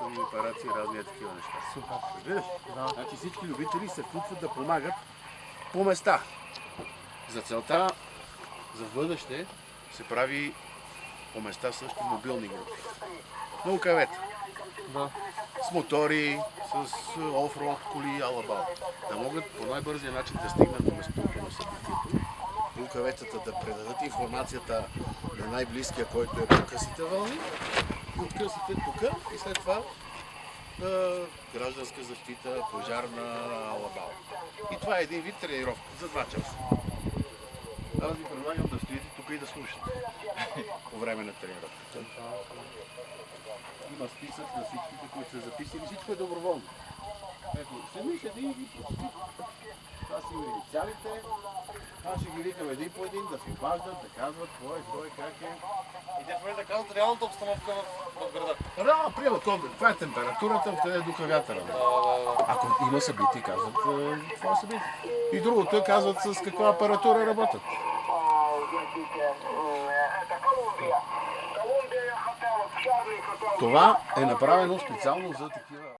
пластови операции, разни такива неща. Супер. Разбираш? Да. Значи всички любители се включват да помагат по места. За целта, за в бъдеще, се прави по места също мобилни групи. На УКВ-та. Да. С мотори, с офроуд коли, алабал. Да могат по най-бързия начин да стигнат до местото на събитието. УКВ-тата да предадат информацията на най-близкия, който е по късите вълни. И от късите тук и след това гражданска защита, пожарна, алабал. И това е един вид тренировка за 2 часа. Аз ви предлагам да стоите тук и да слушате по време на тренировката. Има списък на всичките, които са записали. Всичко е доброволно. Ето, седиш един и почти. Това си ги цялите. Аз ще ги викам един по един да се обаждат, да казват кой, как е. И те поне да казват реалната обстановка в града. Да, приема каква е температурата, къде е духа вятъра. Ако има събитие, казват това събитие. И другото казват с каква апаратура работят. Това е направено специално за такива